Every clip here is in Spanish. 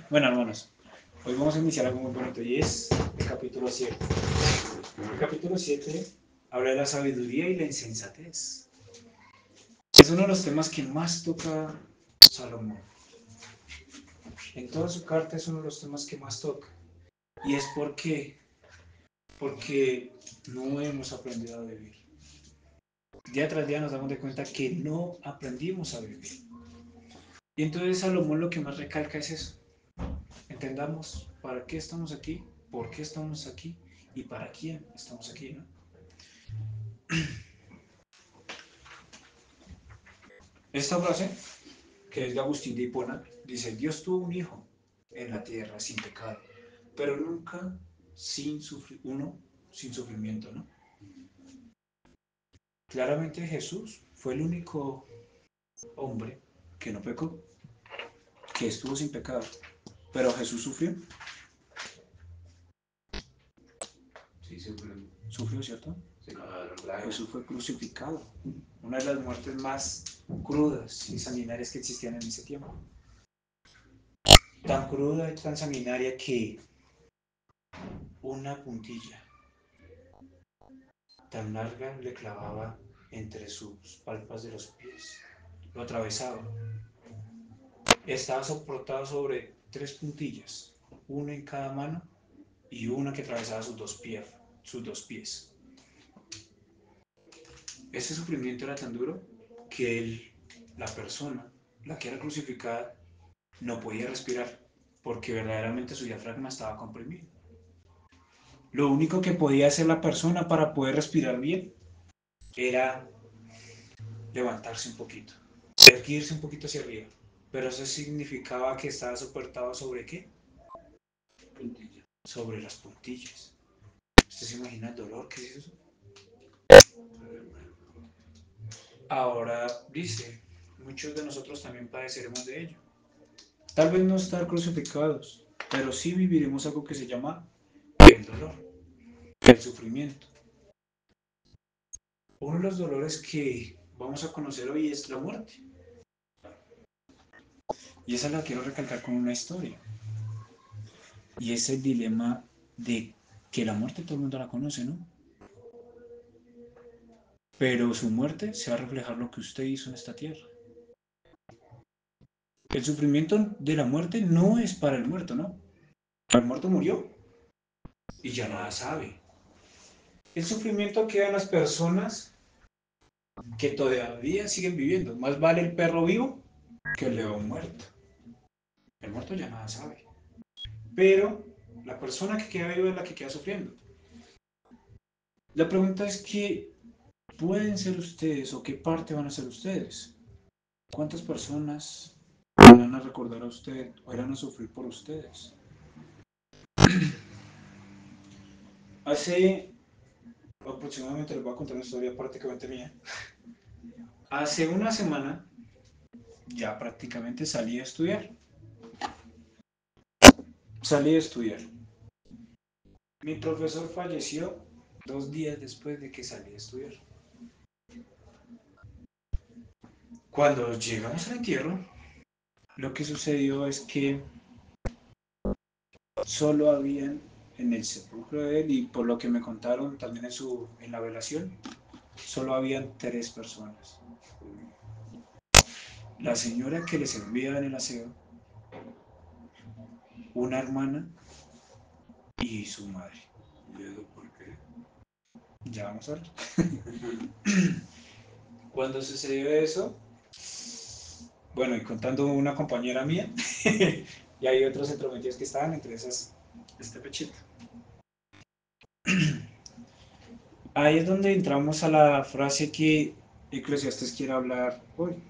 Bueno, hermanos, hoy vamos a iniciar algo muy bonito y es el capítulo 7. El capítulo 7 habla de la sabiduría y la insensatez. Es uno de los temas que más toca Salomón. En toda su carta es uno de los temas que más toca. Y es porque no hemos aprendido a vivir. Día tras día nos damos de cuenta que no aprendimos a vivir. Y entonces Salomón lo que más recalca es eso. Entendamos para qué estamos aquí, por qué estamos aquí y para quién estamos aquí, ¿no? Esta frase, que es de Agustín de Hipona, dice, Dios tuvo un hijo en la tierra sin pecado, pero nunca sin sufrimiento, ¿no? Claramente Jesús fue el único hombre que no pecó, que estuvo sin pecado, pero Jesús sufrió. Sí, sufrió, ¿cierto? Sí. Claro. Jesús fue crucificado, una de las muertes más crudas y sanguinarias que existían en ese tiempo. Tan cruda y tan sanguinaria que una puntilla tan larga le clavaba entre sus palpas de los pies. Lo atravesaba. Estaba soportado sobre tres puntillas, una en cada mano y una que atravesaba sus dos pies. Ese sufrimiento era tan duro que la persona, la que era crucificada, no podía respirar porque verdaderamente su diafragma estaba comprimido. Lo único que podía hacer la persona para poder respirar bien era levantarse un poquito, erguirse un poquito hacia arriba. Pero eso significaba que estaba soportado sobre qué? Sobre las puntillas. ¿Usted se imagina el dolor que es eso? Ahora dice, muchos de nosotros también padeceremos de ello. Tal vez no estar crucificados, pero sí viviremos algo que se llama el dolor, el sufrimiento. Uno de los dolores que vamos a conocer hoy es la muerte. Y esa la quiero recalcar con una historia. Y es el dilema de que la muerte todo el mundo la conoce, ¿no? Pero su muerte se va a reflejar lo que usted hizo en esta tierra. El sufrimiento de la muerte no es para el muerto, ¿no? El muerto murió y ya nada sabe. El sufrimiento queda en las personas que todavía siguen viviendo. Más vale el perro vivo que el león muerto. El muerto ya nada sabe. Pero la persona que queda viva es la que queda sufriendo. La pregunta es qué pueden ser ustedes o qué parte van a ser ustedes. ¿Cuántas personas van a recordar a usted o irán a sufrir por ustedes? Hace aproximadamente, les voy a contar una historia prácticamente mía. Hace una semana ya prácticamente salí a estudiar. Salí a estudiar. Mi profesor falleció 2 días después de que salí a estudiar. Cuando llegamos al entierro, lo que sucedió es que solo habían en el sepulcro de él y por lo que me contaron también en la velación, solo habían 3 personas. La señora que le servía en el aseo, una hermana y su madre. ¿Y eso por qué? Ya vamos a ver. Cuando sucedió eso, bueno, y contando una compañera mía, y hay otros entrometidos que estaban, entre esas, este pechito. Ahí es donde entramos a la frase que Eclesiastes quiere hablar hoy,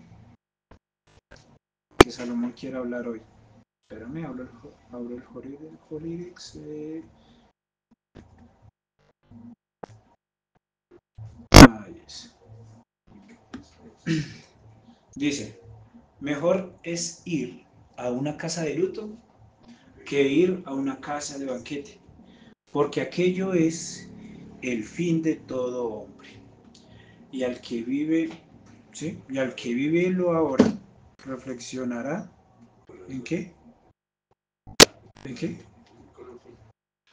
que Salomón quiere hablar hoy. Espérame, abro el Holirix. Ahí es. Dice, mejor es ir a una casa de luto que ir a una casa de banquete, porque aquello es el fin de todo hombre. Y al que vive, ¿sí? Y al que vive lo ahora, reflexionará ¿en qué? ¿De qué?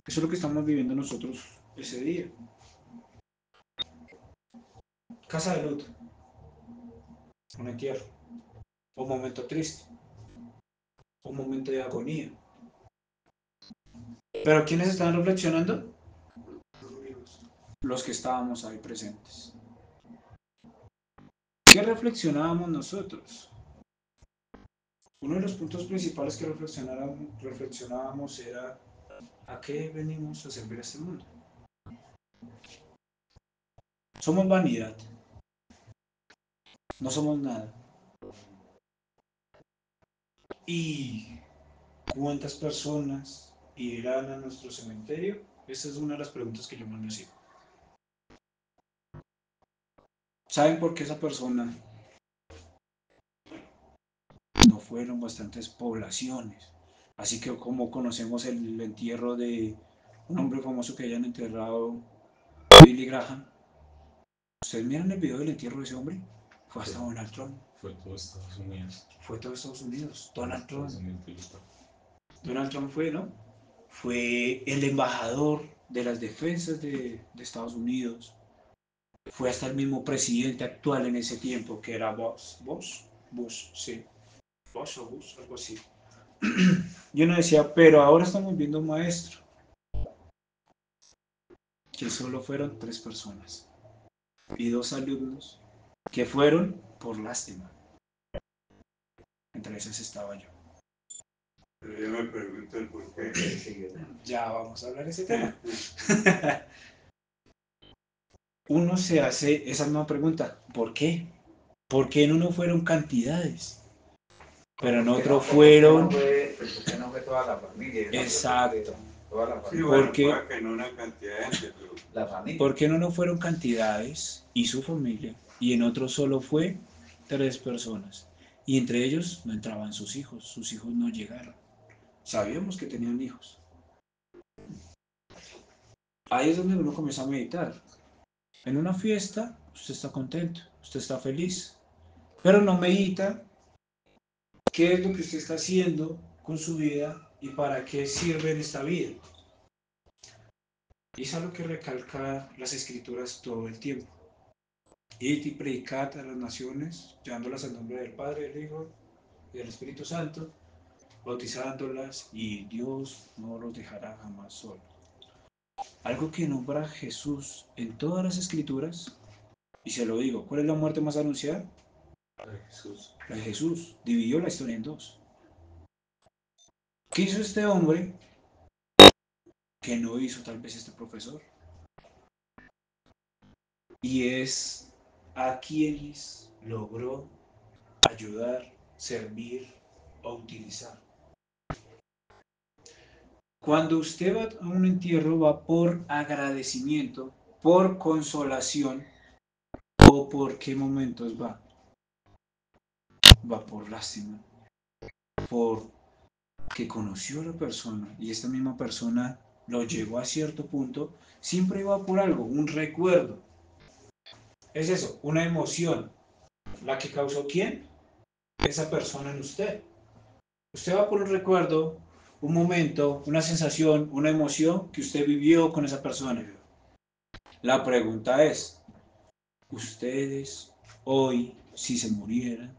Eso es lo que estamos viviendo nosotros ese día. Casa de luto, un entierro, un momento triste, un momento de agonía. ¿Pero quiénes están reflexionando? Los que estábamos ahí presentes. ¿Qué reflexionábamos nosotros? Uno de los puntos principales que reflexionábamos era ¿a qué venimos a servir a este mundo? Somos vanidad, no somos nada. ¿Y cuántas personas irán a nuestro cementerio? Esa es una de las preguntas que yo más me hacía. ¿Saben por qué esa persona no fueron bastantes poblaciones? Así que como conocemos el entierro de un hombre famoso que hayan enterrado, Billy Graham. ¿Ustedes miran el video del entierro de ese hombre? Fue hasta Donald Trump. Fue todo Estados Unidos. Fue todo Estados Unidos. Donald Trump. Donald Trump fue, ¿no? Fue el embajador de las defensas de Estados Unidos. Fue hasta el mismo presidente actual en ese tiempo, que era Bush, sí. Bush, algo así. Y uno decía, pero ahora estamos viendo un maestro, que solo fueron 3 personas y 2 alumnos que fueron por lástima. Entre esas estaba yo. Pero yo me pregunto el por qué. Ya vamos a hablar de ese tema. Uno se hace esa misma pregunta, ¿por qué? ¿Por qué en uno fueron cantidades? Pero en otro fueron... ¿Por qué no fue toda la familia? Exacto. Toda la Sí, familia. bueno, Porque- puede que no una cantidad de gente, pero La familia. ¿Por qué en uno fueron cantidades y su familia? Y en otro solo fue 3 personas. Y entre ellos no entraban sus hijos no llegaron. Sabíamos que tenían hijos. Ahí es donde uno comienza a meditar. En una fiesta, usted está contento, usted está feliz, pero no medita qué es lo que usted está haciendo con su vida y para qué sirve en esta vida. Y es algo que recalca las escrituras todo el tiempo. Id y predicad a las naciones, llevándolas al nombre del Padre, del Hijo y del Espíritu Santo, bautizándolas, y Dios no los dejará jamás solos. Algo que nombra Jesús en todas las escrituras, y se lo digo, ¿cuál es la muerte más anunciada? Jesús. La de Jesús. Dividió la historia en 2. ¿Qué hizo este hombre que no hizo tal vez este profesor? Y es a quienes logró ayudar, servir o utilizar. Cuando usted va a un entierro, va por agradecimiento, por consolación, o por qué momentos va. Va por lástima, por que conoció a la persona y esta misma persona lo llevó a cierto punto, siempre va por algo, un recuerdo. Es eso, una emoción. ¿La que causó quién? Esa persona en usted. Usted va por un recuerdo, un momento, una sensación, una emoción que usted vivió con esa persona. La pregunta es, ustedes hoy, si se murieran,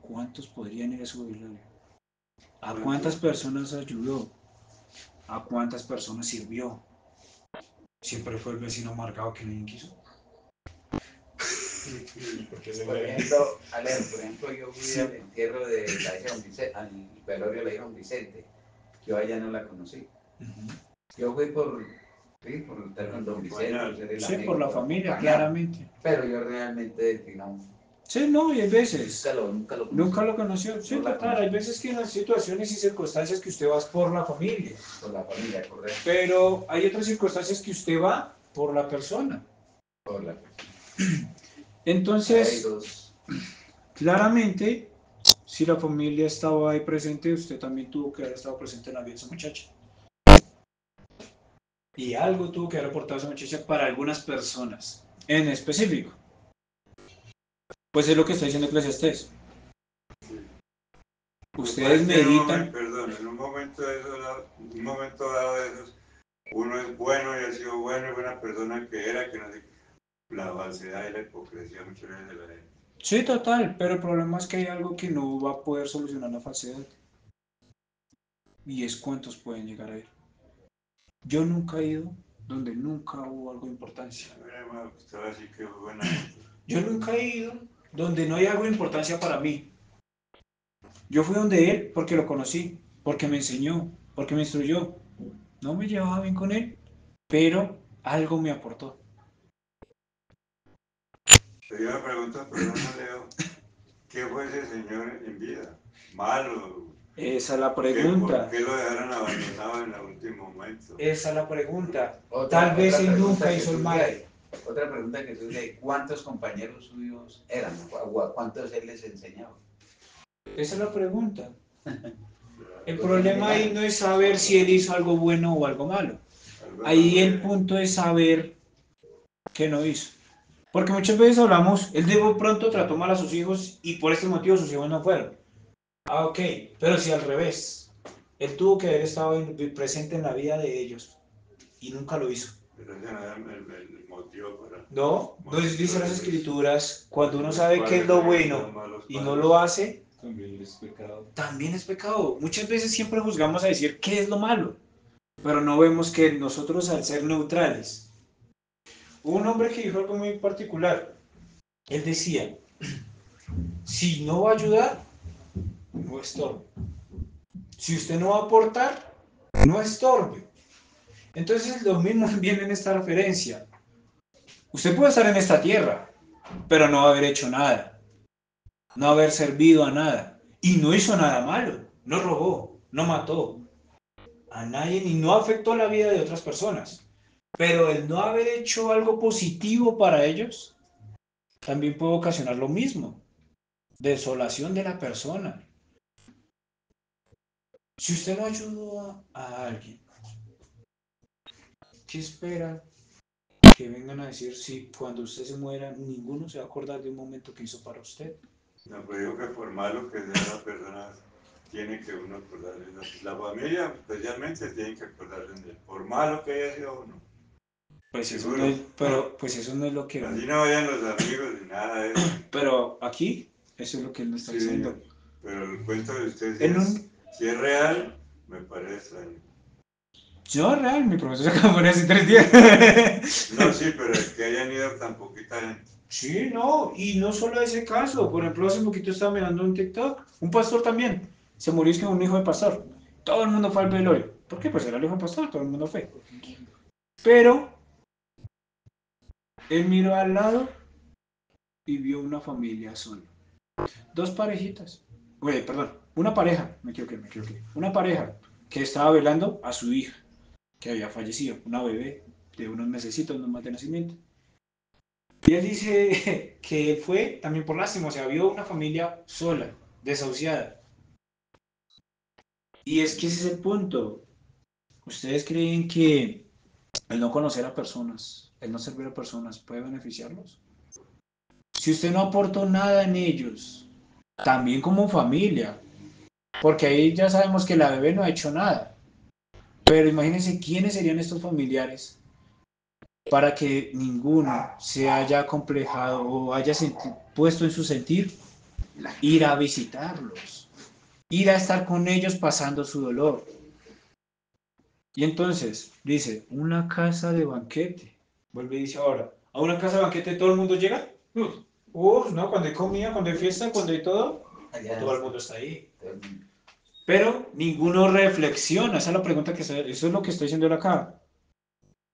¿cuántos podrían ir a su velorio? ¿A cuántas personas ayudó? ¿A cuántas personas sirvió? Siempre fue el vecino amargado que nadie quiso. Porque se Por ve. ejemplo, yo fui Sí. al entierro de la hija Don Vicente, al velorio de la hija Don Vicente. Yo a ella no la conocí. Ujú. Yo fui por estar con Don Vicente, ser el Sí, amigo, por la familia, acompañar. claramente. Pero yo realmente no, Sí, no, y hay veces. nunca lo conocí. Nunca lo conoció. Sí, No la total, hay conocí. veces que en las situaciones y circunstancias que usted va por la familia. Por la familia, correcto. Pero hay otras circunstancias que usted va por la persona. Por la Entonces, Hay dos. claramente, si la familia estaba ahí presente, usted también tuvo que haber estado presente en la vida de esa muchacha. Y algo tuvo que haber aportado esa muchacha para algunas personas en específico. Pues es lo que está diciendo Eclesiastés. Ustedes meditan. Perdón, en un momento de eso momento dado de esos, uno es bueno y ha sido bueno y buena persona que era, que no sé, la falsedad y la hipocresía muchas veces de la gente. Sí, total, pero el problema es que hay algo que no va a poder solucionar la falsedad. Y es cuántos pueden llegar a ir. Yo nunca he ido donde nunca hubo algo de importancia. Mira, hermano, usted va a decir que es buena gente. Yo nunca he ido donde no hay algo de importancia para mí. Yo fui donde él porque lo conocí, porque me enseñó, porque me instruyó. No me llevaba bien con él, pero algo me aportó. Pero yo me pregunto, perdona Leo, ¿qué fue ese señor en vida? ¿Malo? Esa es la ¿Por pregunta. qué lo dejaron abandonado en el último momento? Esa es la pregunta. Otra Tal vez él pregunta nunca que hizo el surge mal. ahí, otra pregunta que surge, ¿cuántos compañeros suyos eran? ¿O a cuántos él les enseñaba? Esa es la pregunta. El ¿Por problema qué ahí no es saber si él hizo algo bueno o algo malo. Algo Ahí el malo punto es saber qué no hizo. Porque muchas veces hablamos, él de pronto trató mal a sus hijos y por este motivo sus hijos no fueron. Ah, ok, pero si al revés, él tuvo que haber estado presente en la vida de ellos y nunca lo hizo. pero ese no era el motivo para... No, nos dicen las Los- escrituras, cuando uno los sabe qué es lo padres que bueno son malos y no padres. lo hace, También es pecado. también es pecado. Muchas veces siempre juzgamos a decir qué es lo malo, pero no vemos que nosotros al ser neutrales. Hubo un hombre que dijo algo muy particular. Él decía, si no va a ayudar, no estorbe. Si usted no va a aportar, no estorbe. Entonces lo mismo viene en esta referencia. Usted puede estar en esta tierra, pero no haber hecho nada, no haber servido a nada. Y no hizo nada malo, no robó, no mató a nadie y no afectó la vida de otras personas. Pero el no haber hecho algo positivo para ellos también puede ocasionar lo mismo, desolación de la persona. Si usted no ayudó a alguien, ¿qué espera que vengan a decir si cuando usted se muera ninguno se va a acordar de un momento que hizo para usted? No, pero digo que por malo que sea la persona, tiene que uno acordarse. La familia especialmente tiene que acordarse de él. Por malo que haya sido uno. Pues eso no Seguro. es, pero pues eso no es lo que, Así no vayan los amigos ni nada de eso. pero aquí eso es lo que él nos está Sí, diciendo. pero el cuento de usted En un, si es real, me parece extraño. yo real, mi profesor se acaba de morir hace 3 días. No, sí, pero es que hayan ido tan poquita gente. Sí, no, y no solo ese caso. Por ejemplo, hace poquito estaba mirando un TikTok, un pastor también. Se murió es que un hijo de pastor. Todo el mundo fue al velorio. ¿Por qué? Pues era el hijo de pastor, todo el mundo fue. Pero él miró al lado y vio una familia sola. Dos parejitas. Oye, perdón, una pareja, me equivoqué. Una pareja que estaba velando a su hija, que había fallecido, una bebé de unos mesecitos nomás de nacimiento. Y él dice que fue también por lástima, o sea, vio una familia sola, desahuciada. Y es que ese es el punto. ¿Ustedes creen que el no conocer a personas, el no servir a personas, puede beneficiarlos? Si usted no aportó nada en ellos, también como familia, porque ahí ya sabemos que la bebé no ha hecho nada. Pero imagínense quiénes serían estos familiares para que ninguno se haya complejado o haya puesto en su sentir ir a visitarlos, ir a estar con ellos pasando su dolor. Y entonces dice, una casa de banquete. Vuelve y dice ahora, ¿a una casa de banquete todo el mundo llega? No, cuando hay comida, cuando hay fiesta, cuando hay todo, Allá, todo el mundo está ahí. todo el mundo. Pero ninguno reflexiona, esa es la pregunta eso es lo que estoy diciendo él acá.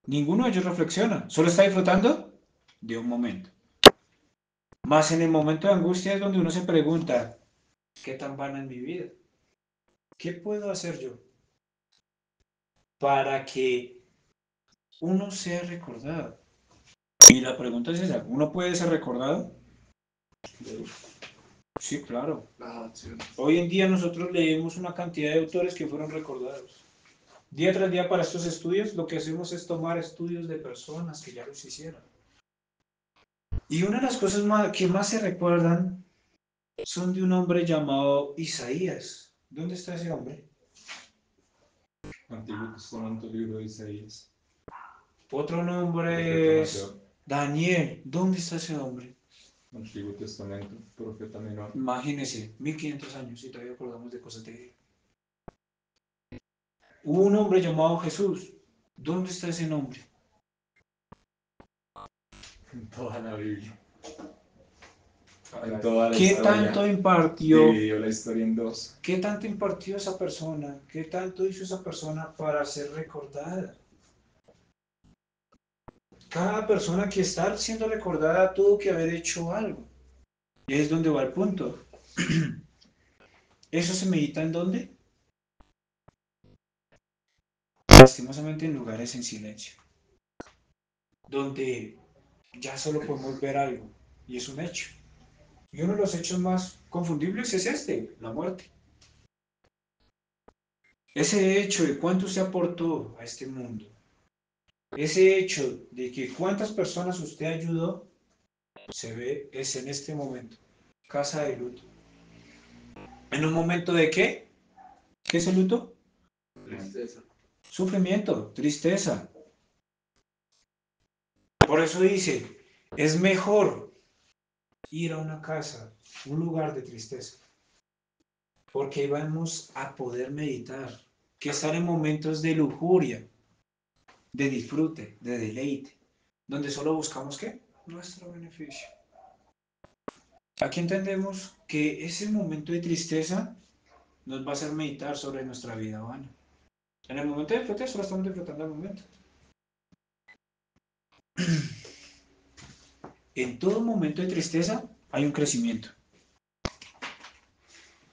Ninguno de ellos reflexiona, solo está disfrutando de un momento. Más en el momento de angustia es donde uno se pregunta, ¿qué tan vana es mi vida? ¿Qué puedo hacer yo para que uno sea recordado? Y la pregunta es esa, ¿uno puede ser recordado? Sí, claro. Hoy en día nosotros leemos una cantidad de autores que fueron recordados. Día tras día para estos estudios lo que hacemos es tomar estudios de personas que ya los hicieron. Y una de las cosas que más se recuerdan son de un hombre llamado Isaías. ¿Dónde está ese hombre? Antiguo Testamento, libro de Isaías. Otro nombre Profeta es mayor. Daniel. ¿Dónde está ese hombre? Antiguo Testamento, profeta menor. Imagínense, 1500 años y todavía acordamos de cosas de él. Hubo un hombre llamado Jesús. ¿Dónde está ese nombre? En toda la Biblia. En toda la ¿Qué historia. tanto impartió? Dividió la historia en dos. ¿Qué tanto impartió esa persona? ¿Qué tanto hizo esa persona para ser recordada? Cada persona que está siendo recordada tuvo que haber hecho algo. Y es donde va el punto. ¿Eso se medita en dónde? Lastimosamente en lugares en silencio, donde ya solo podemos ver algo, y es un hecho. Y uno de los hechos más confundibles es este, la muerte. Ese hecho de cuánto usted aportó a este mundo, ese hecho de que cuántas personas usted ayudó, se ve, es en este momento, casa de luto. ¿En un momento de qué? ¿Qué es el luto? Tristeza. Sufrimiento, tristeza. Por eso dice, es mejor ir a una casa, un lugar de tristeza, porque vamos a poder meditar, que estar en momentos de lujuria, de disfrute, de deleite, donde solo buscamos ¿qué? Nuestro beneficio. Aquí entendemos que ese momento de tristeza nos va a hacer meditar sobre nuestra vida vana. En el momento de disfrute solo estamos disfrutando el momento. En todo momento de tristeza hay un crecimiento.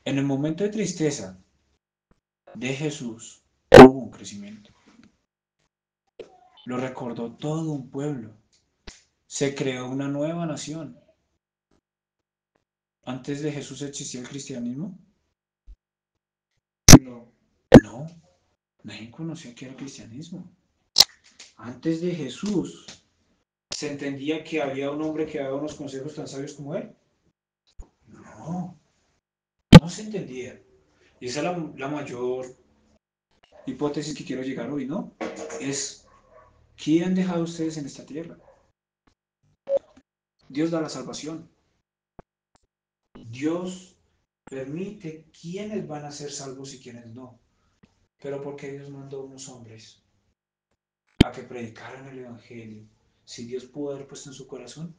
En el momento de tristeza de Jesús hubo un crecimiento. Lo recordó todo un pueblo. Se creó una nueva nación. ¿Antes de Jesús existía el cristianismo? No. No, nadie conocía qué era el cristianismo. Antes de Jesús, ¿se entendía que había un hombre que daba unos consejos tan sabios como él? No, no se entendía. Y esa es la mayor hipótesis que quiero llegar hoy, ¿no? Es, ¿qué han dejado ustedes en esta tierra? Dios da la salvación. Dios permite quiénes van a ser salvos y quiénes no. Pero porque Dios mandó a unos hombres a que predicaran el Evangelio, si Dios pudo haber puesto en su corazón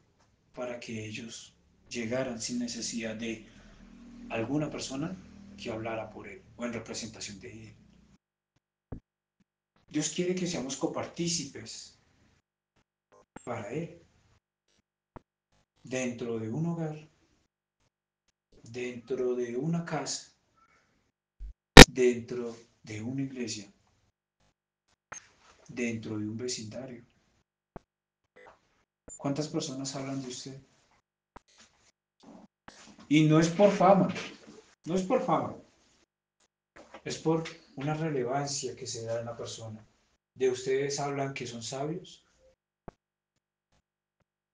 para que ellos llegaran sin necesidad de alguna persona que hablara por él o en representación de él. Dios quiere que seamos copartícipes para él, dentro de un hogar, dentro de una casa, dentro de una iglesia, dentro de un vecindario. ¿Cuántas personas hablan de usted? Y no es por fama, no es por fama, es por una relevancia que se da en la persona. ¿De ustedes hablan que son sabios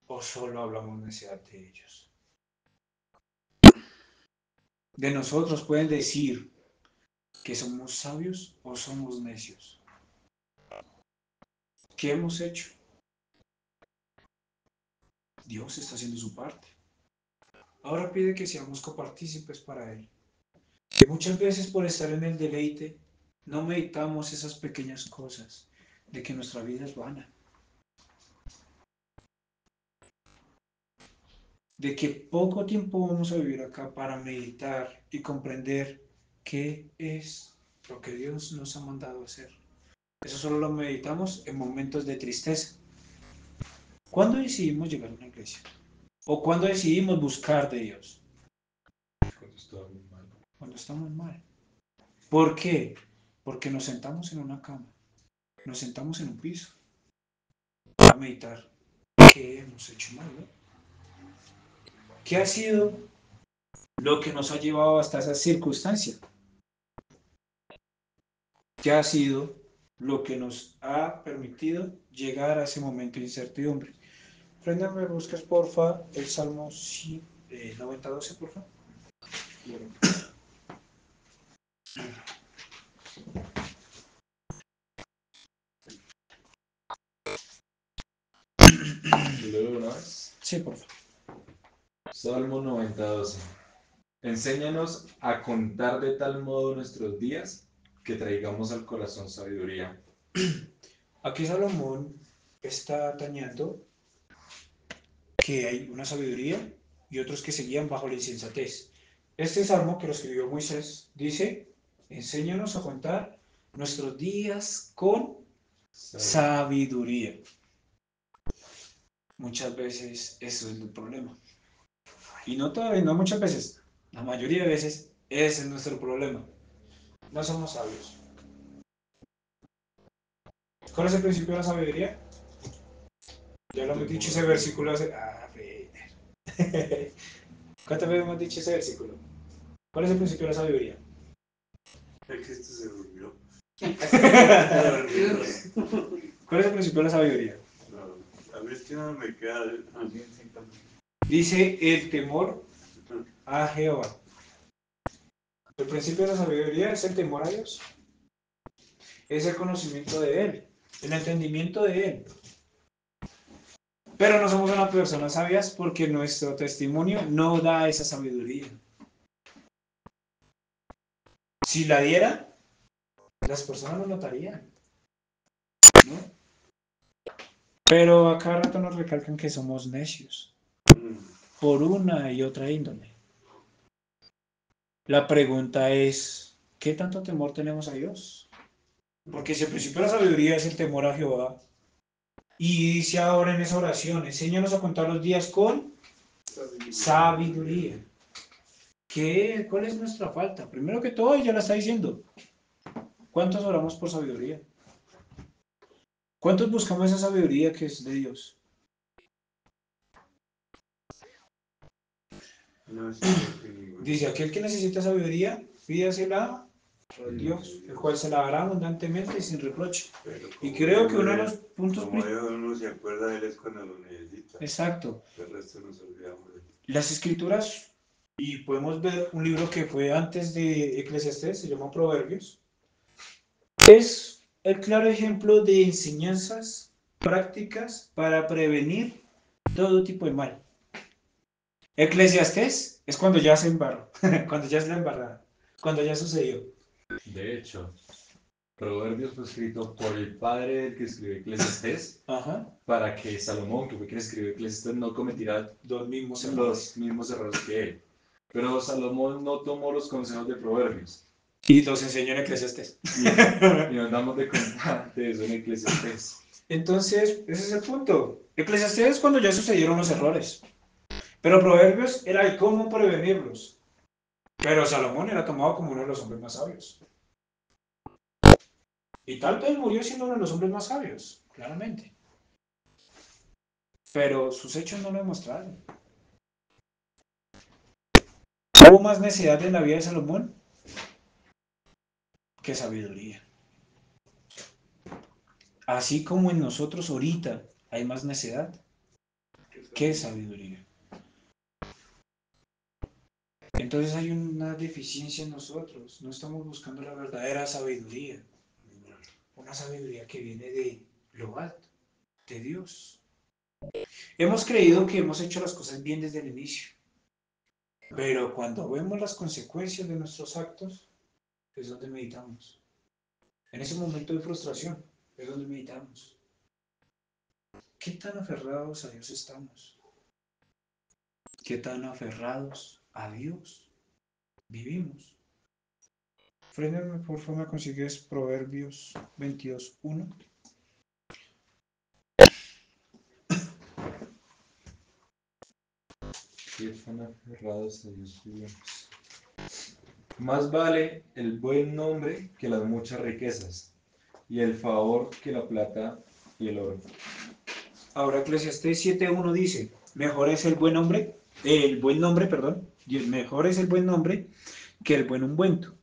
o solo hablamos necedad de ellos? De nosotros pueden decir que somos sabios o somos necios. ¿Qué hemos hecho? Dios está haciendo su parte. Ahora pide que seamos copartícipes para Él. Que muchas veces por estar en el deleite no meditamos esas pequeñas cosas de que nuestra vida es vana. De que poco tiempo vamos a vivir acá para meditar y comprender qué es lo que Dios nos ha mandado a hacer. Eso solo lo meditamos en momentos de tristeza. ¿Cuándo decidimos llegar a una iglesia? ¿O cuándo decidimos buscar de Dios? Cuando estaba muy mal. Cuando estamos mal. ¿Por qué? Porque nos sentamos en una cama, nos sentamos en un piso a meditar qué hemos hecho mal, ¿no? ¿Qué ha sido lo que nos ha llevado hasta esa circunstancia? ¿Qué ha sido lo que nos ha permitido llegar a ese momento de incertidumbre? Brenda, ¿me buscas, porfa, el Salmo 90:12, porfa? Sí, por favor. Salmo 90:12. Enséñanos a contar de tal modo nuestros días que traigamos al corazón sabiduría. Aquí Salomón está atañando que hay una sabiduría y otros que seguían bajo la insensatez. Este salmo que lo escribió Moisés dice, enséñanos a contar nuestros días con sabiduría. Muchas veces eso es el problema. Y no todavía, no muchas veces, la mayoría de veces ese es nuestro problema. No somos sabios. ¿Cuál es el principio de la sabiduría? Ya lo hemos dicho ese versículo hace... ¿Cuántas veces hemos dicho ese versículo? ¿Cuál es el principio de la sabiduría? Es que esto se durmió. ¿Cuál es el principio de la sabiduría? No, a mí es que no me queda. Dice el temor a Jehová. El principio de la sabiduría es el temor a Dios. Es el conocimiento de Él, el entendimiento de Él. Pero no somos unas personas sabias porque nuestro testimonio no da esa sabiduría. Si la diera, las personas lo notarían, ¿no? Pero a cada rato nos recalcan que somos necios, por una y otra índole. La pregunta es, ¿qué tanto temor tenemos a Dios? Porque si el principio de la sabiduría es el temor a Jehová, y dice ahora en esa oración, enséñanos a contar los días con sabiduría. ¿Cuál es nuestra falta? Primero que todo, ella la está diciendo. ¿Cuántos oramos por sabiduría? ¿Cuántos buscamos esa sabiduría que es de Dios? No sé qué ninguno. Dice, aquel que necesita sabiduría, pídasela a Dios, el cual se la dará abundantemente y sin reproche. Pero Y como creo que Dios uno de no los es- puntos... Como Dios uno se acuerda de él es cuando lo necesita. Exacto. El resto nos olvidamos de él. Las escrituras, y podemos ver un libro que fue antes de Eclesiastés, se llama Proverbios, es el claro ejemplo de enseñanzas prácticas para prevenir todo tipo de mal. Eclesiastés es cuando ya se embarró, cuando ya es la embarrada, cuando ya sucedió. De hecho, Proverbios fue escrito por el padre del que escribió Eclesiastés Ajá. para que Salomón, que fue quien escribió Eclesiastés, no cometiera Los mismos errores. los mismos errores que él. Pero Salomón no tomó los consejos de Proverbios. Y los enseñó en Eclesiastés. Y nos damos de cuenta de eso en Eclesiastés. Entonces, ese es el punto. Eclesiastés es cuando ya sucedieron los errores. Pero Proverbios era el cómo prevenirlos. Pero Salomón era tomado como uno de los hombres más sabios. Y tal vez murió siendo uno de los hombres más sabios, claramente. Pero sus hechos no lo demostraron. ¿Hubo más necedad en la vida de Salomón que sabiduría? Así como en nosotros ahorita hay más necedad que sabiduría. Entonces hay una deficiencia en nosotros. No estamos buscando la verdadera sabiduría. Una sabiduría que viene de lo alto, de Dios. Hemos creído que hemos hecho las cosas bien desde el inicio. Pero cuando vemos las consecuencias de nuestros actos, es donde meditamos. En ese momento de frustración, es donde meditamos. ¿Qué tan aferrados a Dios estamos? ¿Qué tan aferrados a Dios vivimos? Frener, por favor, me consigues Proverbios 22:1. ¿Qué tan aferrados a Dios vivimos? Más vale el buen nombre que las muchas riquezas, y el favor que la plata y el oro. Ahora Eclesiastés 7:1 dice, mejor es el buen nombre, perdón, y mejor es el buen nombre que el buen ungüento.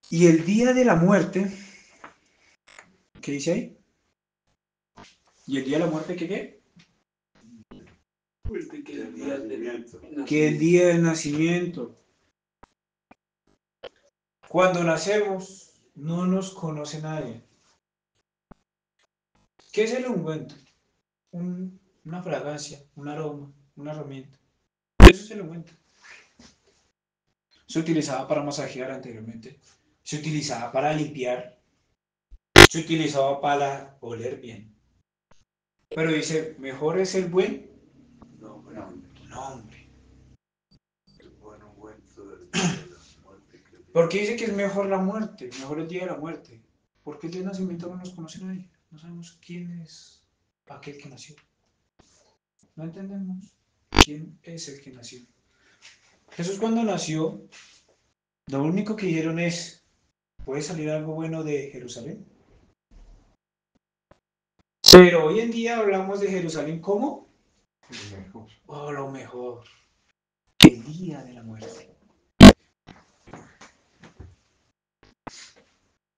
Y el día de la muerte, ¿qué dice ahí? ¿Y el día de la muerte qué? El nacimiento. Que el día del nacimiento. Cuando nacemos, no nos conoce nadie. ¿Qué es el ungüento? Un una fragancia, un aroma, una herramienta. Eso es el ungüento. Se utilizaba para masajear anteriormente, se utilizaba para limpiar, se utilizaba para oler bien. Pero dice, mejor es el buen nombre. nombre. El buen ungüento del día de la muerte que ¿Por qué dice que es mejor la muerte? Mejor el día de la muerte. Porque el día de nacimiento no nos conoce nadie. No sabemos quién es aquel que nació. No entendemos quién es el que nació. Jesús cuando nació, lo único que dijeron es, ¿puede salir algo bueno de Jerusalén? Pero hoy en día hablamos de Jerusalén como Mejor. lo mejor, el día de la muerte.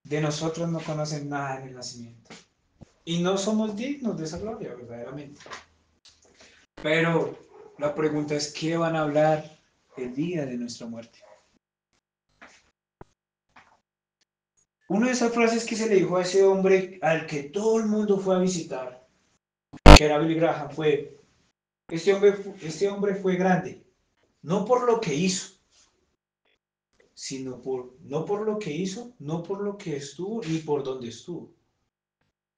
De nosotros no conocen nada en el nacimiento. Y no somos dignos de esa gloria, verdaderamente. Pero la pregunta es, ¿qué van a hablar el día de nuestra muerte? Una de esas frases que se le dijo a ese hombre al que todo el mundo fue a visitar, que era Billy Graham, fue, este hombre fue grande, no por lo que hizo, no por lo que hizo, no por lo que estuvo, ni por donde estuvo,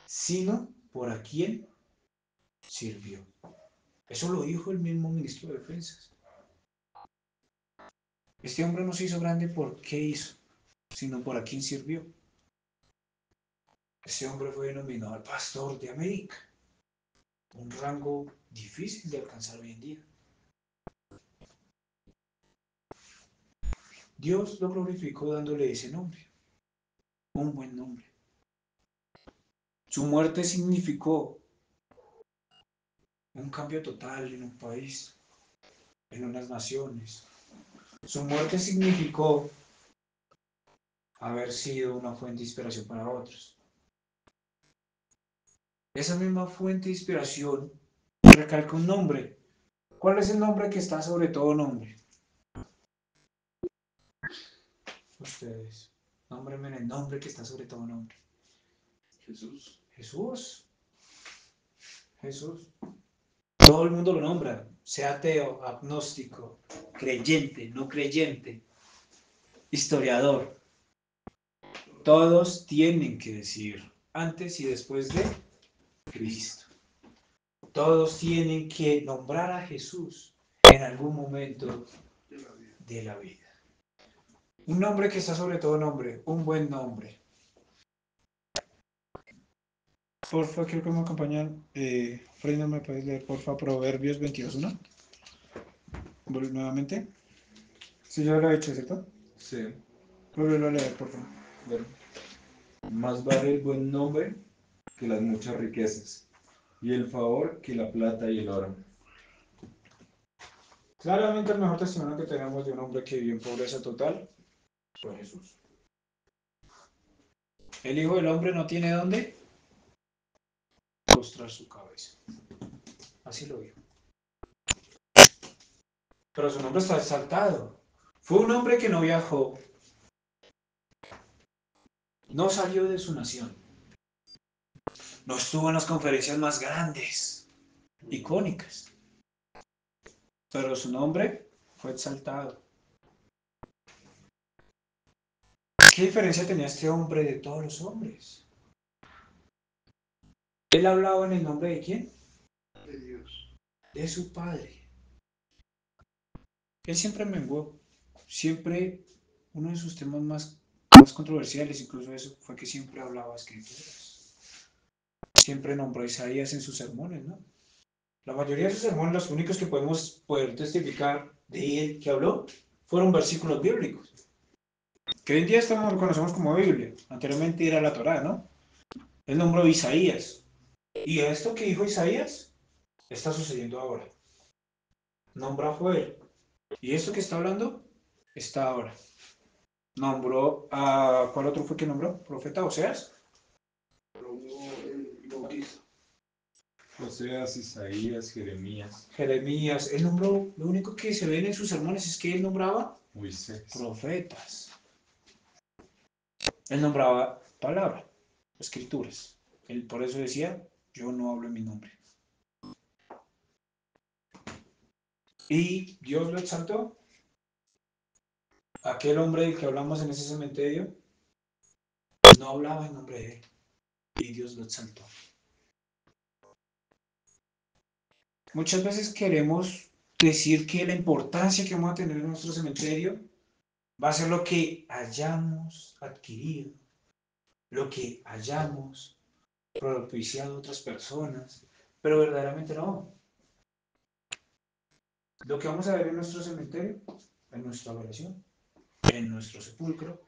sino por a quién sirvió. Eso lo dijo el mismo ministro de Defensas. Este hombre no se hizo grande por qué hizo, sino por a quién sirvió. Este hombre fue denominado el pastor de América, un rango difícil de alcanzar hoy en día. Dios lo glorificó dándole ese nombre, un buen nombre. Su muerte significó un cambio total en un país, en unas naciones. Su muerte significó haber sido una fuente de inspiración para otros. Esa misma fuente de inspiración recalca un nombre. ¿Cuál es el nombre que está sobre todo nombre? Ustedes, nómbrenme el nombre que está sobre todo nombre. Jesús. Jesús. Jesús. Todo el mundo lo nombra, sea ateo, agnóstico, creyente, no creyente, historiador. Todos tienen que decir antes y después de Cristo. Todos tienen que nombrar a Jesús en algún momento de la vida. Un nombre que está sobre todo nombre, un buen nombre. Porfa, quiero que me acompañen. Freddy, ¿me puedes leer, porfa, Proverbios 22:1? Nuevamente. Sí, ya lo he hecho, ¿cierto? Sí. Vuelve a leer, por favor. Bueno. Más vale el buen nombre que las muchas riquezas, y el favor que la plata y el oro. Claramente el mejor testimonio que tenemos de un hombre que vivió en pobreza total fue Jesús. El Hijo del Hombre no tiene dónde postrar su cabeza. Así lo dijo. Pero su nombre está exaltado. Fue un hombre que no viajó, no salió de su nación, no estuvo en las conferencias más grandes, icónicas, pero su nombre fue exaltado. ¿Qué diferencia tenía este hombre de todos los hombres? Él hablaba en el nombre de ¿quién? de Dios. De su Padre. Él siempre menguó, siempre uno de sus temas más controversiales, incluso eso, fue que siempre hablaba escrituras. Siempre nombró a Isaías en sus sermones, ¿no? La mayoría de sus sermones, los únicos que podemos poder testificar de él que habló, fueron versículos bíblicos. Que hoy en día lo conocemos como Biblia. Anteriormente era la Torá, ¿no? Él nombró a Isaías. Y esto que dijo Isaías está sucediendo ahora. Nombró a Joel. Y esto que está hablando está ahora. Nombró a... ¿Cuál otro fue que nombró? ¿Profeta Oseas? El bautista. Oseas, Isaías, Jeremías, Jeremías. Él nombró... Lo único que se ve en sus sermones es que él nombraba Moisés. profetas. Él nombraba palabra, escrituras. Él por eso decía, yo no hablo en mi nombre. Y Dios lo exaltó. Aquel hombre del que hablamos en ese cementerio no hablaba en nombre de él y Dios lo exaltó. Muchas veces queremos decir que la importancia que vamos a tener en nuestro cementerio va a ser lo que hayamos adquirido, lo que hayamos propiciado a otras personas, pero verdaderamente no. Lo que vamos a ver en nuestro cementerio, en nuestra oración, en nuestro sepulcro,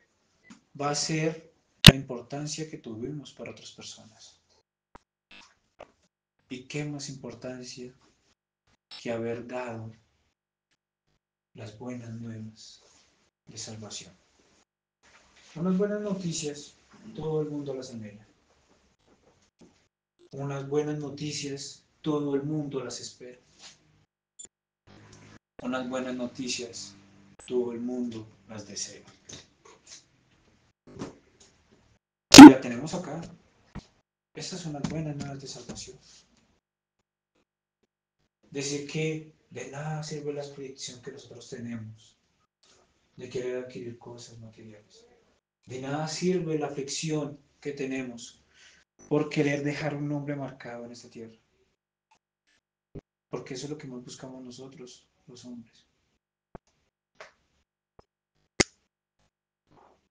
va a ser la importancia que tuvimos para otras personas. ¿Y qué más importancia que haber dado las buenas nuevas de salvación? Unas buenas noticias, todo el mundo las anhela. Unas buenas noticias, todo el mundo las espera. Unas buenas noticias, todo el mundo las desea. Y la tenemos acá. Estas son las buenas nuevas de salvación. Decir que de nada sirve la proyección que nosotros tenemos de querer adquirir cosas materiales. De nada sirve la aflicción que tenemos por querer dejar un nombre marcado en esta tierra. Porque eso es lo que más buscamos nosotros, los hombres.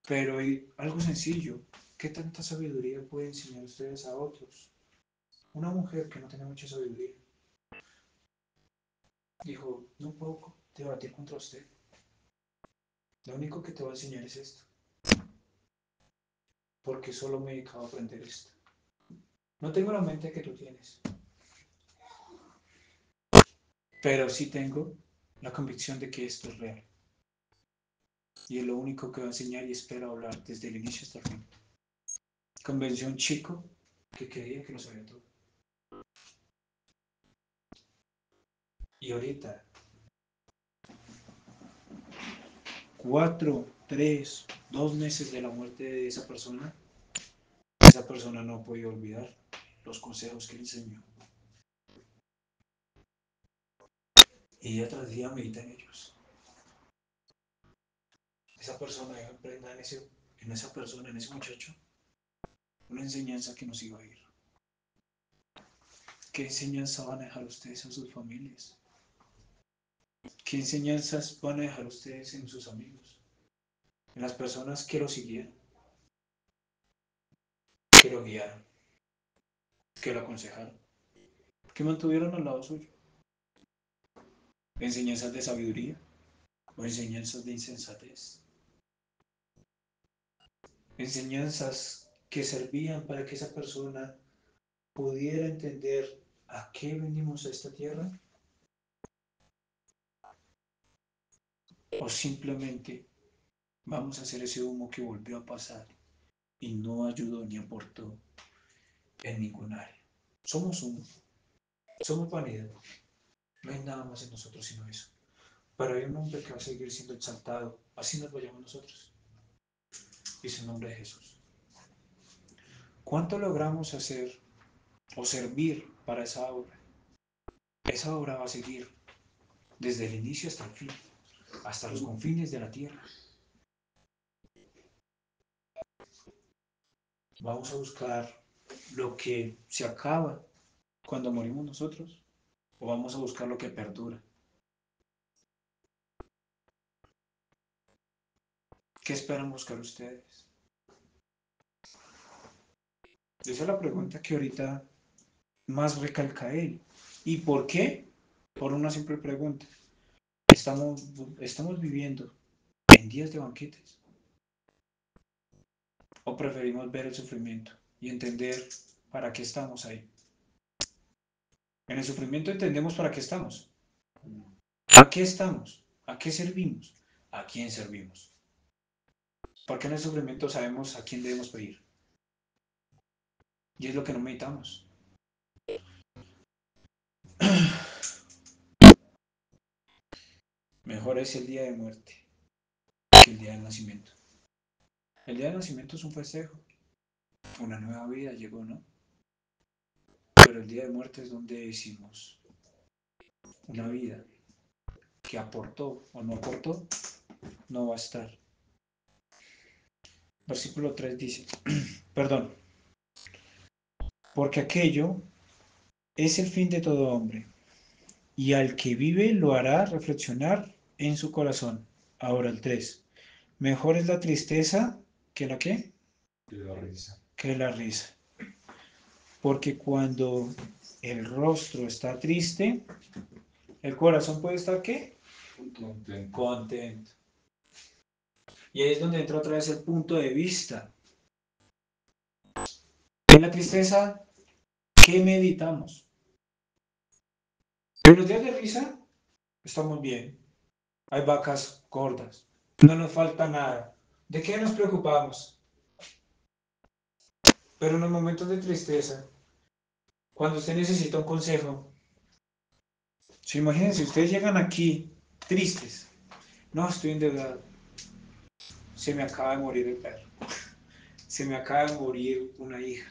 Pero hay algo sencillo. ¿Qué tanta sabiduría pueden enseñar ustedes a otros? Una mujer que no tiene mucha sabiduría dijo, no puedo debatir contra usted. Lo único que te voy a enseñar es esto. Porque solo me he dedicado a aprender esto. No tengo la mente que tú tienes. Pero sí tengo la convicción de que esto es real. Y es lo único que voy a enseñar y espero hablar desde el inicio hasta el fin. Convenció a un chico que creía que lo sabía todo. Y ahorita, 4, 3, 2 meses de la muerte de esa persona no ha podido olvidar los consejos que le enseñó. Y día tras día medita en ellos. Esa persona debe aprender en esa persona, en ese muchacho, una enseñanza que nos iba a ir. ¿Qué enseñanza van a dejar ustedes en sus familias? ¿Qué enseñanzas van a dejar ustedes en sus amigos? En las personas que lo siguieron, que lo guiaron, que lo aconsejaron, que mantuvieron al lado suyo. ¿Enseñanzas de sabiduría o enseñanzas de insensatez? Enseñanzas que servían para que esa persona pudiera entender a qué venimos a esta tierra, o simplemente vamos a hacer ese humo que volvió a pasar y no ayudó ni aportó en ningún área. Somos humo, somos vanidad, no hay nada más en nosotros sino eso. Pero hay un hombre que va a seguir siendo exaltado, así nos vayamos nosotros, y es el nombre de Jesús. ¿Cuánto logramos hacer o servir para esa obra? Esa obra va a seguir desde el inicio hasta el fin, hasta los confines de la tierra. Vamos a buscar lo que se acaba cuando morimos nosotros, o vamos a buscar lo que perdura. ¿Qué esperan buscar ustedes? Esa es la pregunta que ahorita más recalca él. ¿Y por qué? Por una simple pregunta. ¿Estamos viviendo en días de banquetes? ¿O preferimos ver el sufrimiento y entender para qué estamos ahí? En el sufrimiento entendemos para qué estamos. ¿A qué estamos? ¿A qué servimos? ¿A quién servimos? Porque en el sufrimiento sabemos a quién debemos pedir. Y es lo que no meditamos. Mejor es el día de muerte que el día del nacimiento. El día del nacimiento es un festejo. Una nueva vida llegó, ¿no? Pero el día de muerte es donde decimos una vida que aportó o no aportó, no va a estar. Versículo 3 dice, perdón, porque aquello es el fin de todo hombre, y al que vive lo hará reflexionar en su corazón. Ahora el 3, mejor es la tristeza que la qué, Que da risa. que la risa. Porque cuando el rostro está triste, el corazón puede estar ¿qué? Contento. Contento. Y ahí es donde entra otra vez el punto de vista. En la tristeza, ¿qué meditamos? En los días de risa, estamos bien. Hay vacas gordas. No nos falta nada. ¿De qué nos preocupamos? Pero en los momentos de tristeza, cuando usted necesita un consejo, si imagínense, ustedes llegan aquí tristes. No, estoy endeudado. Se me acaba de morir el perro. Se me acaba de morir una hija.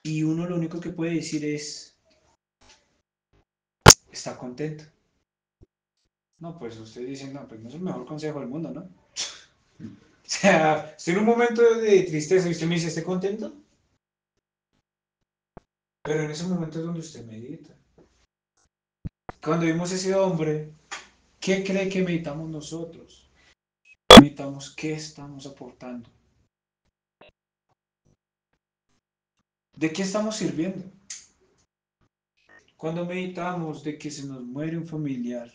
Y uno lo único que puede decir es, está contento. No, pues usted dice, no, pues no es el mejor consejo del mundo, ¿no? O sea, estoy en un momento de tristeza y usted me dice, ¿esté contento? Pero en ese momento es donde usted medita. Cuando vimos ese hombre, ¿qué cree que meditamos nosotros? Meditamos qué estamos aportando. ¿De qué estamos sirviendo? Cuando meditamos de que se nos muere un familiar,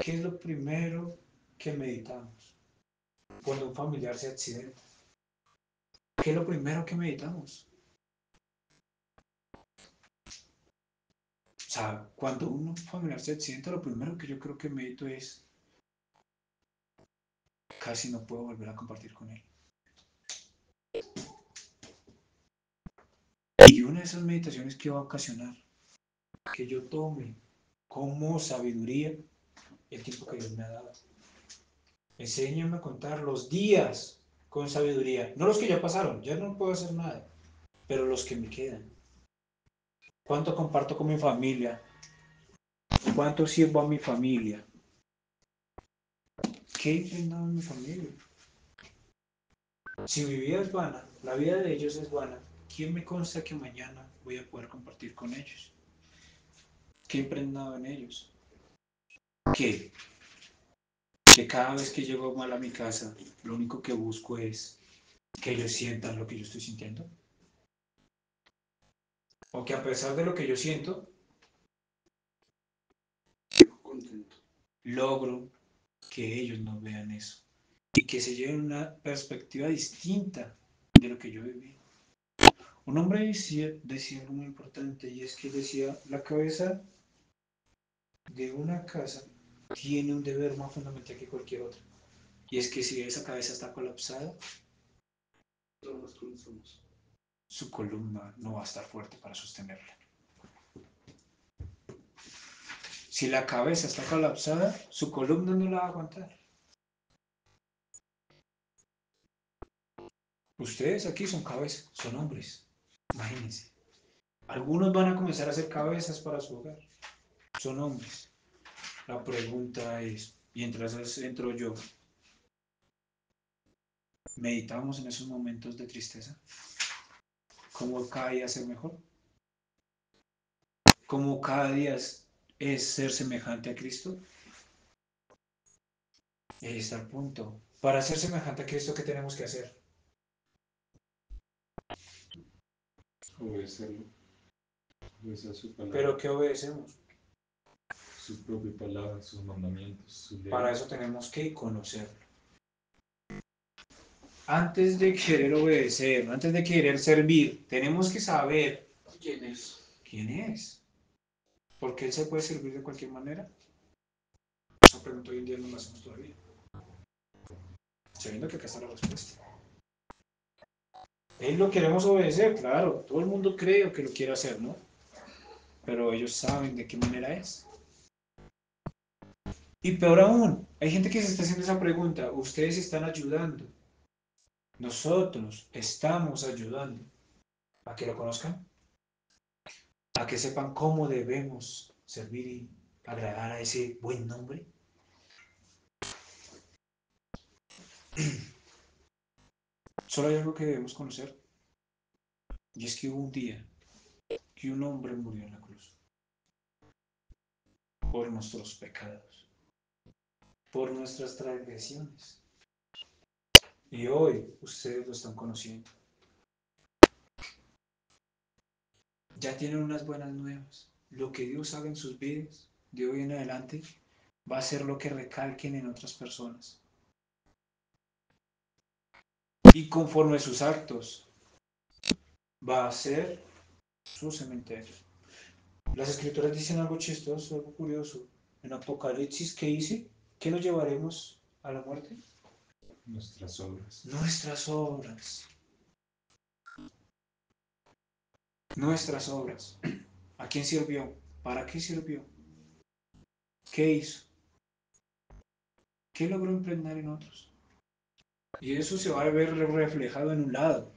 ¿qué es lo primero que meditamos? Cuando un familiar se accidenta, ¿qué es lo primero que meditamos? O sea, cuando un familiar se accidenta, lo primero que yo creo que medito es, casi no puedo volver a compartir con él. Y una de esas meditaciones que va a ocasionar que yo tome como sabiduría el tiempo que Dios me ha dado. Enséñame a contar los días con sabiduría, no los que ya pasaron, ya no puedo hacer nada, pero los que me quedan. ¿Cuánto comparto con mi familia? ¿Cuánto sirvo a mi familia? ¿Qué he entrenado en mi familia? Si mi vida es vana, la vida de ellos es vana, ¿quién me consta que mañana voy a poder compartir con ellos? ¿Qué he impregnado en ellos? ¿Qué? Que cada vez que llego mal a mi casa, lo único que busco es que ellos sientan lo que yo estoy sintiendo. O que a pesar de lo que yo siento, Contento. logro que ellos no vean eso. Y que se lleven una perspectiva distinta de lo que yo viví. Un hombre decía algo muy importante y es que decía, la cabeza de una casa tiene un deber más fundamental que cualquier otra. Y es que si esa cabeza está colapsada, Todos los conocemos. su columna no va a estar fuerte para sostenerla. Si la cabeza está colapsada, su columna no la va a aguantar. Ustedes aquí son cabezas, son hombres. Imagínense. Algunos van a comenzar a hacer cabezas para su hogar. Son hombres. La pregunta es, y entre esas entro yo, ¿meditamos en esos momentos de tristeza? ¿Cómo cada día ser mejor? ¿Cómo cada día es ser semejante a Cristo? Ahí está el punto. Para ser semejante a Cristo, ¿qué tenemos que hacer? Obedecerlo. Obedecer su palabra. ¿Pero qué obedecemos? Su propia palabra, sus mandamientos, su ley. Para eso tenemos que conocerlo. Antes de querer obedecer, antes de querer servir, tenemos que saber ¿Quién es? quién es. ¿Por qué Él se puede servir de cualquier manera? Esa pregunta hoy en día no la hacemos todavía. Sabiendo que acá está la respuesta. Él lo queremos obedecer, claro. Todo el mundo cree que lo quiere hacer, ¿no? Pero ellos saben de qué manera es. Y peor aún, hay gente que se está haciendo esa pregunta. Ustedes están ayudando. Nosotros estamos ayudando a que lo conozcan, a que sepan cómo debemos servir agradar a ese buen nombre? Solo hay algo que debemos conocer, y es que hubo un día que un hombre murió en la cruz por nuestros pecados, por nuestras transgresiones. Y hoy ustedes lo están conociendo. Ya tienen unas buenas nuevas. Lo que Dios haga en sus vidas, de hoy en adelante, va a ser lo que recalquen en otras personas. Y conforme sus actos, va a ser su cementerio. Las escrituras dicen algo chistoso, algo curioso. En Apocalipsis, ¿qué dice? ¿Qué nos llevaremos a la muerte? Nuestras obras. Nuestras obras. Nuestras obras. ¿A quién sirvió? ¿Para qué sirvió? ¿Qué hizo? ¿Qué logró impregnar en otros? Y eso se va a ver reflejado en un lado.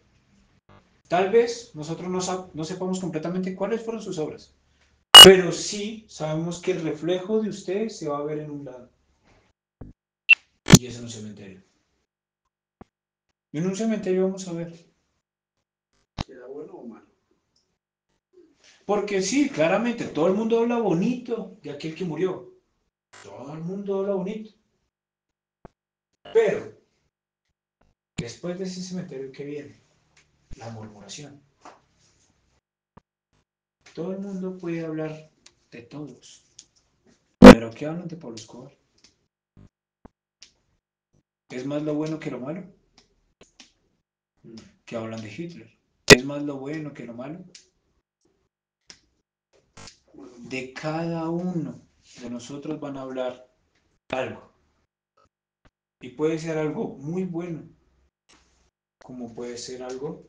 Tal vez nosotros no sepamos completamente cuáles fueron sus obras, pero sí sabemos que el reflejo de ustedes se va a ver en un lado. Y es en un cementerio. En un cementerio vamos a ver. ¿Era bueno o malo? Porque sí, claramente, todo el mundo habla bonito de aquel que murió. Todo el mundo habla bonito. Pero, después de ese cementerio, ¿qué viene? La murmuración. Todo el mundo puede hablar de todos. Pero ¿qué hablan de Pablo Escobar? ¿Es más lo bueno que lo malo? ¿Qué hablan de Hitler? ¿Es más lo bueno que lo malo? De cada uno de nosotros van a hablar algo. Y puede ser algo muy bueno, como puede ser algo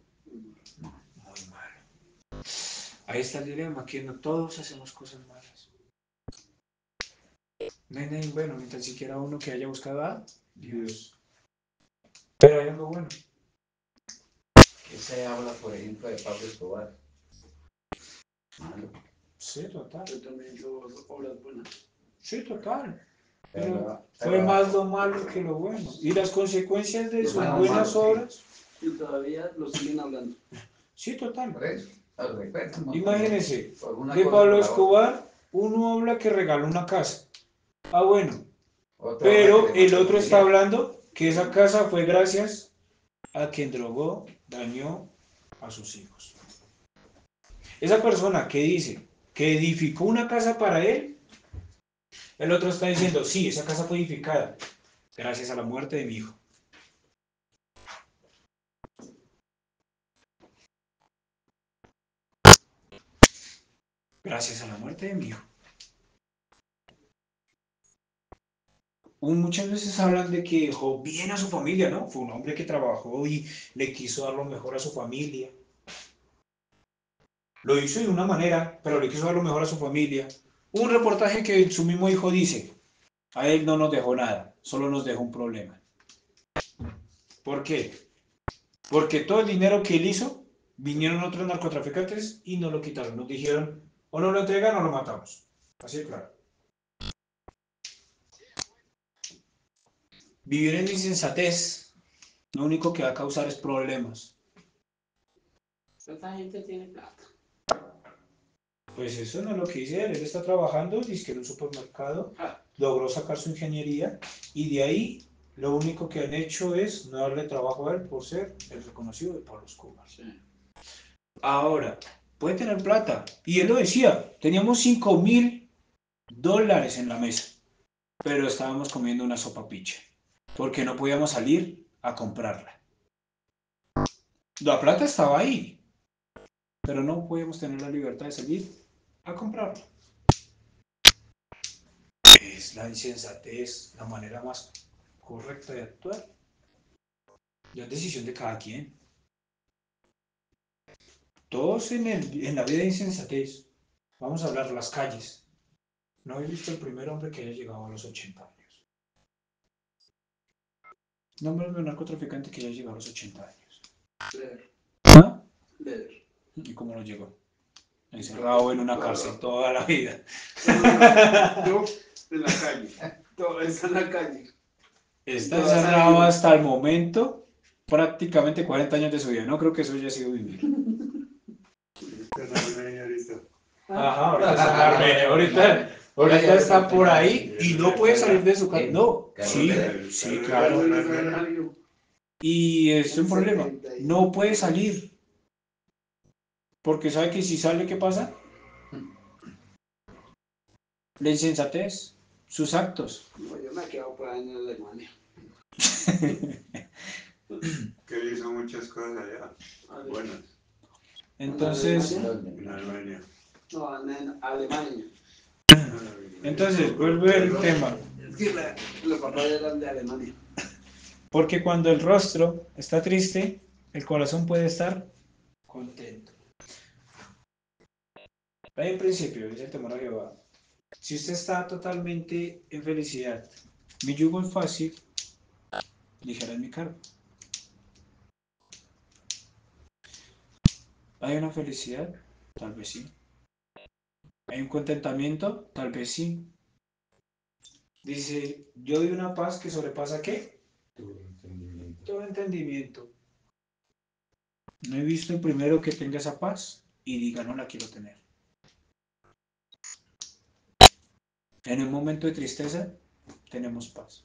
muy malo. Ahí está el dilema, que no todos hacemos cosas malas. No hay nadie bueno, ni tan siquiera uno que haya buscado a Dios. Pero hay algo bueno. ¿Qué se habla, por ejemplo, de Pablo Escobar? Malo. Sí, total. Yo también hizo obras buenas. Sí, total. Pero Pero, fue más lo malo que lo bueno. Y las consecuencias de Lo sus malo, buenas malo, sí. obras. Y todavía lo siguen hablando. Sí, total. por eso, lo recuerdan, ¿no? Imagínense, Por una de cosa Pablo por la otra. Escobar, uno habla que regaló una casa. Ah, bueno. Otro habla Pero que le el mató otro una está mujer. hablando que esa casa fue gracias a quien drogó, dañó a sus hijos. Esa persona que dice que edificó una casa para él, el otro está diciendo, sí, esa casa fue edificada gracias a la muerte de mi hijo. Gracias a la muerte de mi hijo. Muchas veces hablan de que dejó bien a su familia, ¿no? Fue un hombre que trabajó y le quiso dar lo mejor a su familia. Lo hizo de una manera, pero le quiso dar lo mejor a su familia. Un reportaje que su mismo hijo dice, a él no nos dejó nada, solo nos dejó un problema. ¿Por qué? Porque todo el dinero que él hizo, vinieron otros narcotraficantes y nos lo quitaron. Nos dijeron, o no lo entregan o lo matamos. Así de claro. Vivir en insensatez, lo único que va a causar es problemas. Esta gente tiene plata. Pues eso no es lo que dice él. Él está trabajando, dice que en un supermercado, logró sacar su ingeniería y de ahí lo único que han hecho es no darle trabajo a él por ser el reconocido de Pablo Escobar. Sí. Ahora, puede tener plata. Y él lo decía, teníamos $5,000 en la mesa, pero estábamos comiendo una sopa picha, porque no podíamos salir a comprarla. La plata estaba ahí, pero no podíamos tener la libertad de salir a comprarla. Es la insensatez, la manera más correcta de actuar. Ya es decisión de cada quien. Todos en la vida de insensatez. Vamos a hablar las calles. No he visto el primer hombre que haya llegado a los 80 años. Nómbrame un narcotraficante que haya llegado a los 80 años. Leer. ¿Ah? Leer. ¿Y cómo lo llegó? encerrado en una cárcel toda la vida. Yo en la calle. Todo está en la calle. Está Toda esa encerrado vida. hasta el momento prácticamente 40 años de su vida. No creo que eso haya sido vivir. Está en Armenia ahorita. Ajá, ahorita está en Armenia. Ahorita está por ahí y no puede salir de su casa. No, sí, sí, claro. Y es un problema. No puede salir. Porque sabe que si sale, ¿qué pasa? La insensatez, sus actos. No, yo me he quedado por ahí en Alemania. Que hizo muchas cosas allá. Buenas. Entonces, En Armenia. No, en Alemania. entonces vuelve el tema. Es que los papás eran de Alemania. Porque cuando el rostro está triste, el corazón puede estar contento. Hay un principio, dice el temor a Jehová. Si usted está totalmente en felicidad, mi yugo es fácil, ligera es mi carga. ¿Hay una felicidad? Tal vez sí. ¿Hay un contentamiento? Tal vez sí. Dice, yo doy una paz que sobrepasa ¿qué? Tu entendimiento. Todo entendimiento. No he visto el primero que tenga esa paz y diga, no la quiero tener. En un momento de tristeza, tenemos paz.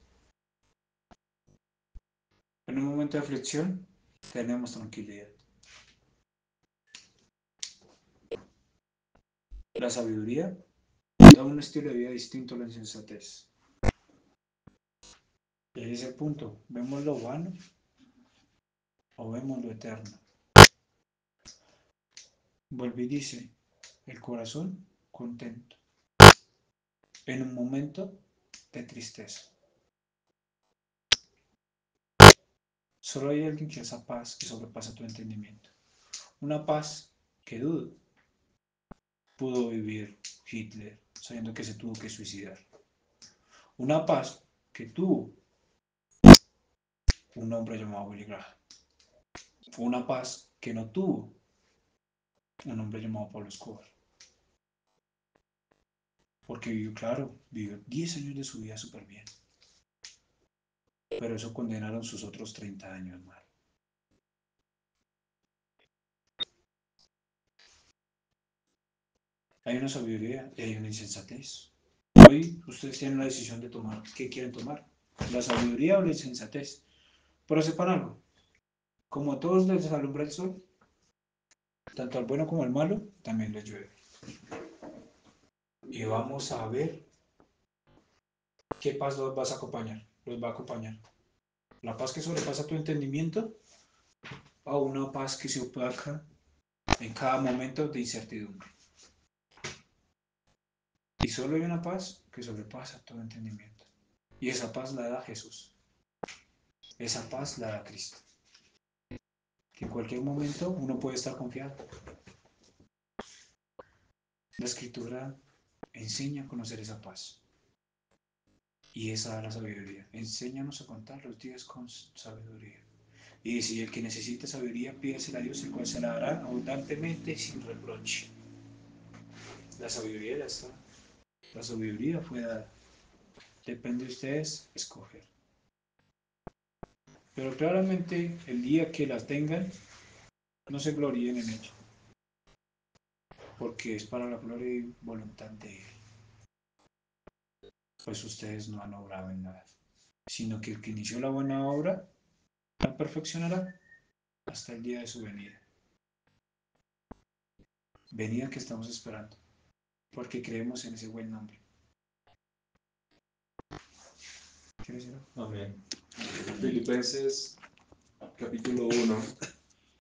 En un momento de aflicción, tenemos tranquilidad. La sabiduría da un estilo de vida distinto a la insensatez. Y ahí es el punto. ¿Vemos lo vano o vemos lo eterno? Vuelve y dice, el corazón contento. En un momento de tristeza. Solo hay alguien que esa paz que sobrepasa tu entendimiento. Una paz que dudo pudo vivir Hitler sabiendo que se tuvo que suicidar. Una paz que tuvo un hombre llamado Billy Graham. Una paz que no tuvo un hombre llamado Pablo Escobar. Porque vivió, claro, vivió 10 años de su vida súper bien. Pero eso condenaron sus otros 30 años mal. Hay una sabiduría y hay una insensatez. Hoy ustedes tienen la decisión de tomar qué quieren tomar, la sabiduría o la insensatez. Pero sepan algo, como a todos les alumbra el sol, tanto al bueno como al malo, también les llueve. Y vamos a ver qué paz los vas a acompañar, los va a acompañar. La paz que sobrepasa tu entendimiento o una paz que se opaca en cada momento de incertidumbre. Y solo hay una paz que sobrepasa todo entendimiento. Y esa paz la da Jesús. Esa paz la da Cristo. Que en cualquier momento uno puede estar confiado. La Escritura enseña a conocer esa paz. Y esa da la sabiduría. Enséñanos a contar los días con sabiduría. Y si el que necesita sabiduría, pídesela a Dios, el cual se la dará abundantemente y sin reproche. La sabiduría ya está. La sabiduría fue dada. Depende de ustedes escoger. Pero claramente el día que las tengan, no se gloríen en ello. Porque es para la gloria y voluntad de Él. Pues ustedes no han obrado en nada. Sino que el que inició la buena obra, la perfeccionará hasta el día de su venida. Venida que estamos esperando. Porque creemos en ese buen nombre. ¿Quieres decir algo? Amén. Filipenses capítulo 1,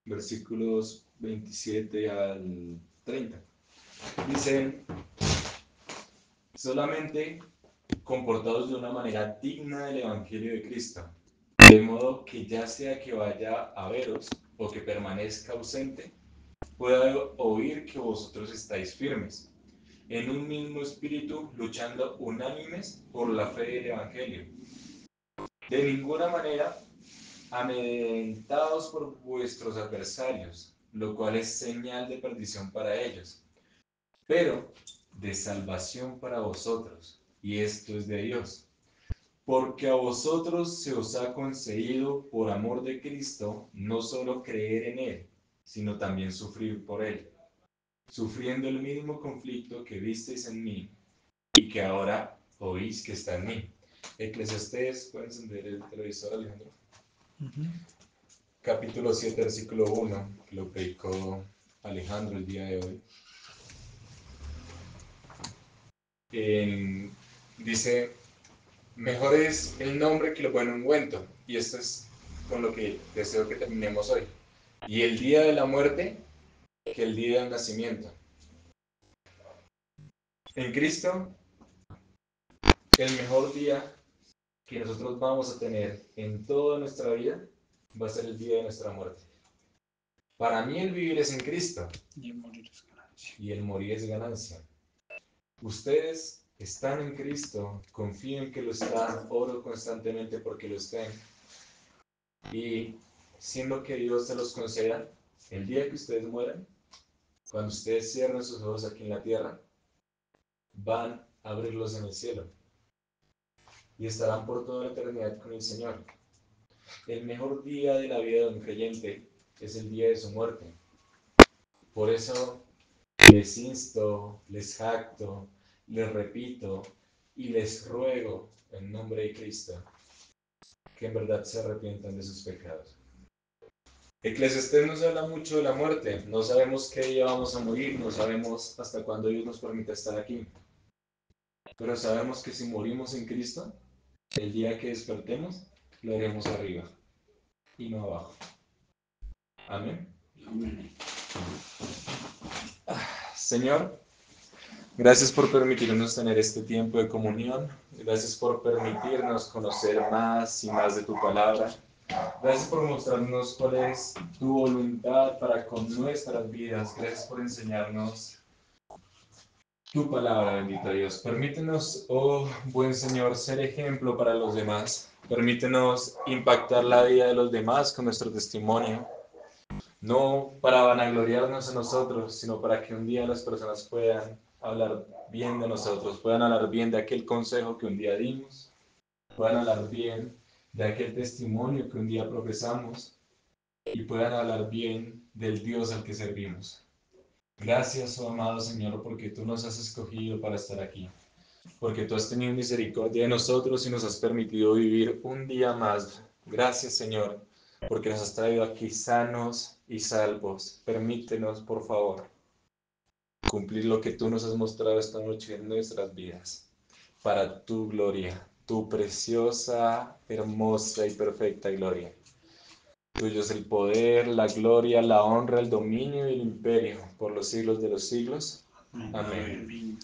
versículos 27 al 30. Dice, solamente comportados de una manera digna del Evangelio de Cristo, de modo que ya sea que vaya a veros o que permanezca ausente, pueda oír que vosotros estáis firmes, en un mismo espíritu, luchando unánimes por la fe del Evangelio. De ninguna manera amedrentados por vuestros adversarios, lo cual es señal de perdición para ellos, pero de salvación para vosotros, y esto es de Dios. Porque a vosotros se os ha concedido por amor de Cristo no solo creer en Él, sino también sufrir por Él, sufriendo el mismo conflicto que visteis en mí y que ahora oís que está en mí. Eclesiastés, ¿pueden encender el televisor, Alejandro? Capítulo 7, versículo 1, que lo predicó Alejandro el día de hoy. Dice, mejor es el nombre que lo buen ungüento, y esto es con lo que deseo que terminemos hoy. Y el día de la muerte que el día del nacimiento. En Cristo, el mejor día que nosotros vamos a tener en toda nuestra vida va a ser el día de nuestra muerte. Para mí el vivir es en Cristo Y el morir es ganancia. y el morir es ganancia. Ustedes están en Cristo, confíen que lo están, oro constantemente porque lo estén. Y siendo que Dios se los conceda, el día que ustedes mueran, cuando ustedes cierren sus ojos aquí en la tierra, van a abrirlos en el cielo y estarán por toda la eternidad con el Señor. El mejor día de la vida de un creyente es el día de su muerte. Por eso les insto, les jacto, les repito y les ruego en nombre de Cristo que en verdad se arrepientan de sus pecados. Eclesiastés nos habla mucho de la muerte. No sabemos qué día vamos a morir, no sabemos hasta cuándo Dios nos permite estar aquí. Pero sabemos que si morimos en Cristo, el día que despertemos, lo haremos arriba y no abajo. Amén. Amén. Señor, gracias por permitirnos tener este tiempo de comunión. Gracias por permitirnos conocer más y más de tu palabra. Gracias por mostrarnos cuál es tu voluntad para con nuestras vidas. Gracias por enseñarnos tu palabra, bendito Dios. Permítenos, oh buen Señor, ser ejemplo para los demás. Permítenos impactar la vida de los demás con nuestro testimonio. No para vanagloriarnos a nosotros, sino para que un día las personas puedan hablar bien de nosotros, puedan hablar bien de aquel consejo que un día dimos, puedan hablar bien de aquel testimonio que un día profesamos y puedan hablar bien del Dios al que servimos. Gracias, oh amado Señor, porque tú nos has escogido para estar aquí, porque tú has tenido misericordia de nosotros y nos has permitido vivir un día más. Gracias, Señor, porque nos has traído aquí sanos y salvos. Permítenos, por favor, cumplir lo que tú nos has mostrado esta noche en nuestras vidas, para tu gloria, tu preciosa, hermosa y perfecta gloria. Tuyo es el poder, la gloria, la honra, el dominio y el imperio por los siglos de los siglos. Amén. Amén.